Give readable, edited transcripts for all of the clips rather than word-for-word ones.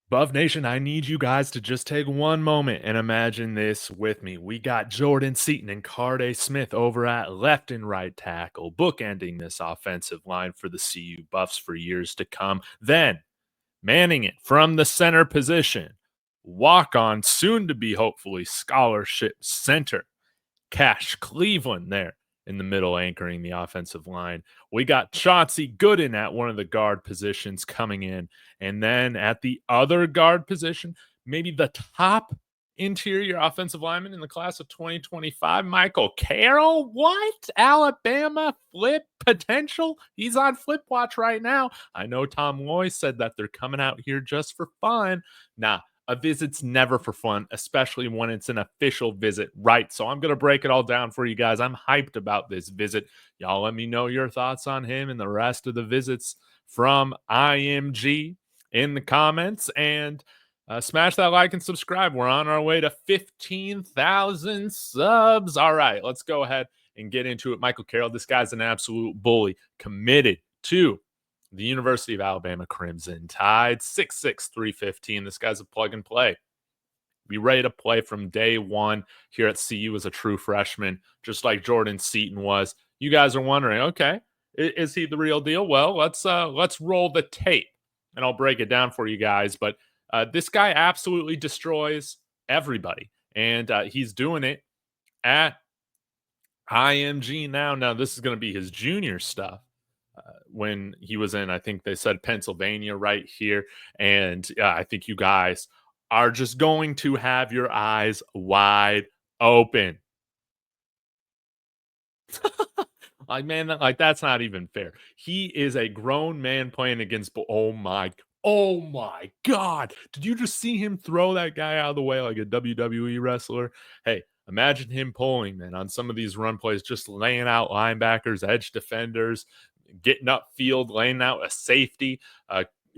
Buff Nation, I need you guys to just take one moment and imagine this with me. We got Jordan Seaton and Carday Smith over at left and right tackle, bookending this offensive line for the CU Buffs for years to come. Then, manning it from the center position, walk on, soon to be hopefully scholarship center, Cash Cleveland there in the middle, anchoring the offensive line. We got Chauncey Gooden at one of the guard positions coming in. And then at the other guard position, maybe the top interior offensive lineman in the class of 2025, Michael Carroll. What? Alabama flip potential? He's on flip watch right now. I know Tom Loy said that they're coming out here just for fun. Nah, a visit's never for fun, especially when it's an official visit, right? So I'm going to break it all down for you guys. I'm hyped about this visit. Y'all let me know your thoughts on him and the rest of the visits from IMG in the comments. And smash that like and subscribe. We're on our way to 15,000 subs. All right, let's go ahead and get into it. Michael Carroll, this guy's an absolute bully, committed to the University of Alabama Crimson Tide, 6'6", 315. This guy's a plug and play. Be ready to play from day one here at CU as a true freshman, just like Jordan Seaton was. You guys are wondering, okay, is he the real deal? Well, let's roll the tape, and I'll break it down for you guys. But this guy absolutely destroys everybody, and he's doing it at IMG now. Now, this is going to be his junior stuff. When he was in, I think they said Pennsylvania right here. And I think you guys are just going to have your eyes wide open. Like, man, that's not even fair. He is a grown man playing against, oh my God. Did you just see him throw that guy out of the way like a WWE wrestler? Hey, imagine him pulling, man, on some of these run plays, just laying out linebackers, edge defenders, getting upfield, laying out a safety.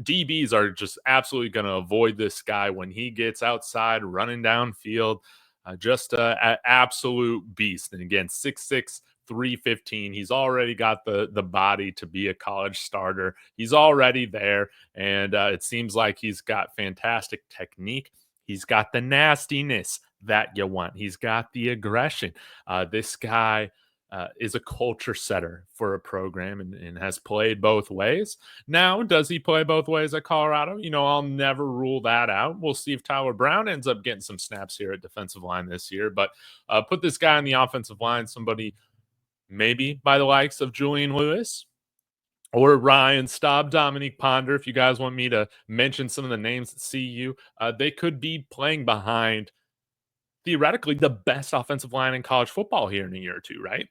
DBs are just absolutely going to avoid this guy when he gets outside, running downfield. Just an absolute beast. And again, 6'6", 315. He's already got the body to be a college starter. He's already there, and it seems like he's got fantastic technique. He's got the nastiness that you want. He's got the aggression. This guy is a culture setter for a program and has played both ways. Now, does he play both ways at Colorado? You know, I'll never rule that out. We'll see if Tyler Brown ends up getting some snaps here at defensive line this year. But put this guy on the offensive line, somebody maybe by the likes of Julian Lewis or Ryan Staub, Dominique Ponder. If you guys want me to mention some of the names that CU, they could be playing behind theoretically the best offensive line in college football here in a year or two, right?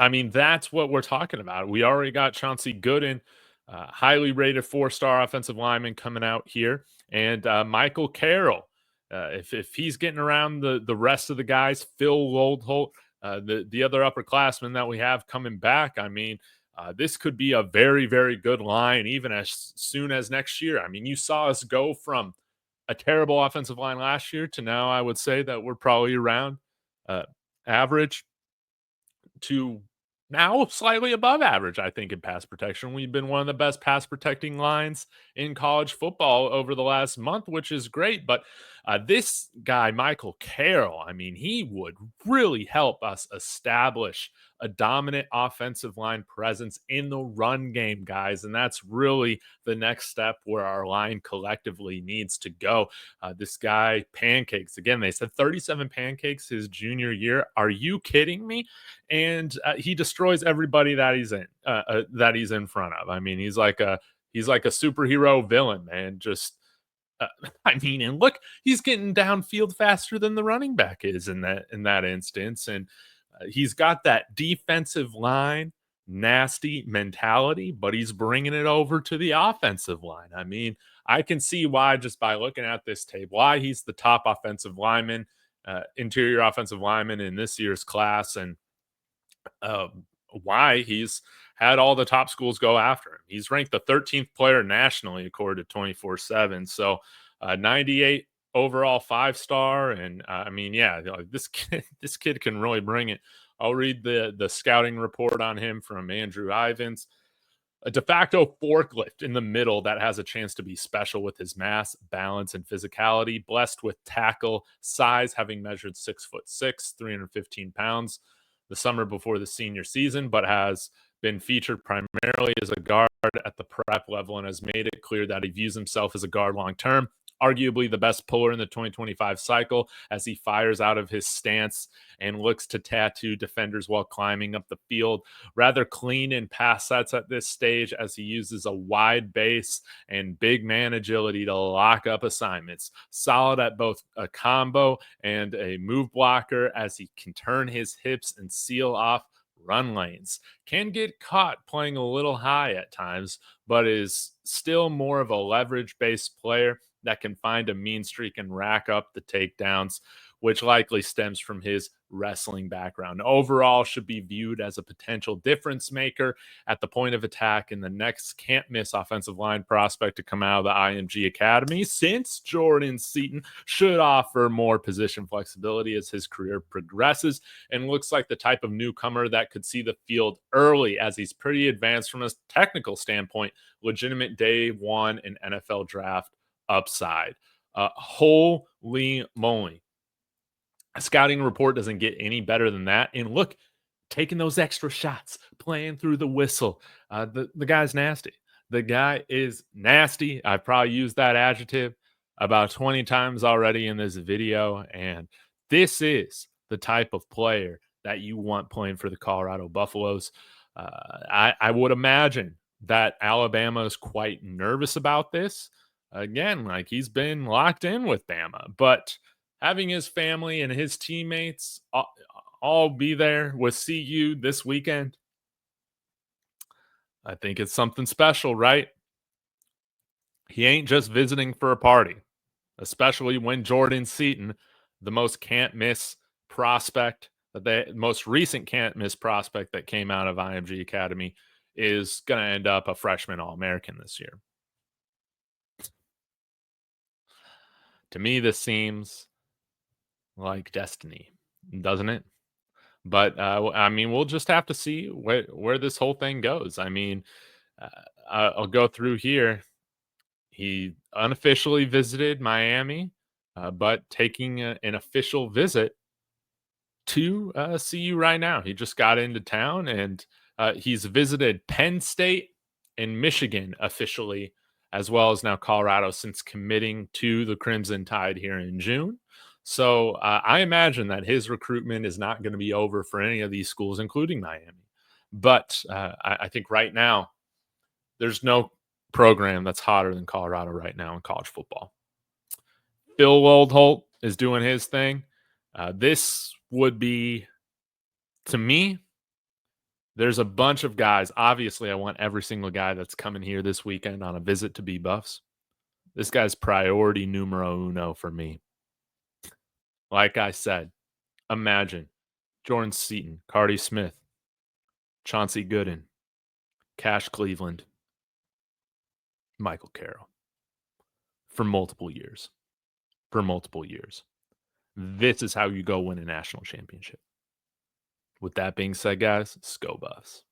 I mean, that's what we're talking about. We already got Chauncey Gooden, highly rated 4-star offensive lineman coming out here, and Michael Carroll. If he's getting around the rest of the guys, Phil Loldholt, the other upperclassmen that we have coming back, I mean, this could be a very, very good line even as soon as next year. I mean, you saw us go from a terrible offensive line last year to now I would say that we're probably around average to now slightly above average, I think, in pass protection. We've been one of the best pass protecting lines in college football over the last month, which is great. But this guy, Michael Carroll, I mean, he would really help us establish a dominant offensive line presence in the run game, guys. And that's really the next step where our line collectively needs to go. This guy, pancakes. Again, they said 37 pancakes his junior year. Are you kidding me? And he destroys everybody that he's in front of. I mean, he's like a superhero villain, man. Just I mean, and look, he's getting downfield faster than the running back is in that instance, and he's got that defensive line nasty mentality, but he's bringing it over to the offensive line. I mean, I can see why just by looking at this tape, why he's the top offensive lineman, interior offensive lineman in this year's class, and why he's had all the top schools go after him. He's ranked the 13th player nationally according to 24/7. So 98 overall 5-star, and I mean, yeah, this kid can really bring it. I'll read the scouting report on him from Andrew Ivins. A de facto forklift in the middle that has a chance to be special with his mass, balance, and physicality, blessed with tackle size, having measured 6'6", 315 pounds the summer before the senior season, but has been featured primarily as a guard at the prep level and has made it clear that he views himself as a guard long term. Arguably the best puller in the 2025 cycle as he fires out of his stance and looks to tattoo defenders while climbing up the field. Rather clean in pass sets at this stage as he uses a wide base and big man agility to lock up assignments. Solid at both a combo and a move blocker as he can turn his hips and seal off run lanes. Can get caught playing a little high at times, but is still more of a leverage based player that can find a mean streak and rack up the takedowns, which likely stems from his wrestling background. Overall, should be viewed as a potential difference maker at the point of attack in the next can't miss offensive line prospect to come out of the IMG Academy, since Jordan Seaton should offer more position flexibility as his career progresses and looks like the type of newcomer that could see the field early as he's pretty advanced from a technical standpoint. Legitimate day one in NFL draft upside. Holy moly. A scouting report doesn't get any better than that. And look, taking those extra shots, playing through the whistle. The guy's nasty. The guy is nasty. I've probably used that adjective about 20 times already in this video. And this is the type of player that you want playing for the Colorado Buffaloes. I would imagine that Alabama is quite nervous about this. Again, like he's been locked in with Bama, but having his family and his teammates all be there with CU this weekend, I think it's something special, right? He ain't just visiting for a party, especially when Jordan Seaton, the most can't miss prospect, the most recent can't miss prospect that came out of IMG Academy, is going to end up a freshman All-American this year. To me, this seems like destiny, doesn't it? But I mean, we'll just have to see where this whole thing goes. I mean, uh, I'll go through here. He unofficially visited Miami, but taking an official visit to see you right now. He just got into town and he's visited Penn State and Michigan officially, as well as now Colorado since committing to the Crimson Tide here in June. So I imagine that his recruitment is not going to be over for any of these schools, including Miami. But I think right now, there's no program that's hotter than Colorado right now in college football. Phil Waldholt is doing his thing. This would be, to me, there's a bunch of guys. Obviously, I want every single guy that's coming here this weekend on a visit to be Buffs. This guy's priority numero uno for me. Like I said, imagine Jordan Seaton, Cardi Smith, Chauncey Gooden, Cash Cleveland, Michael Carroll for multiple years. For multiple years. This is how you go win a national championship. With that being said, guys, go Buffs.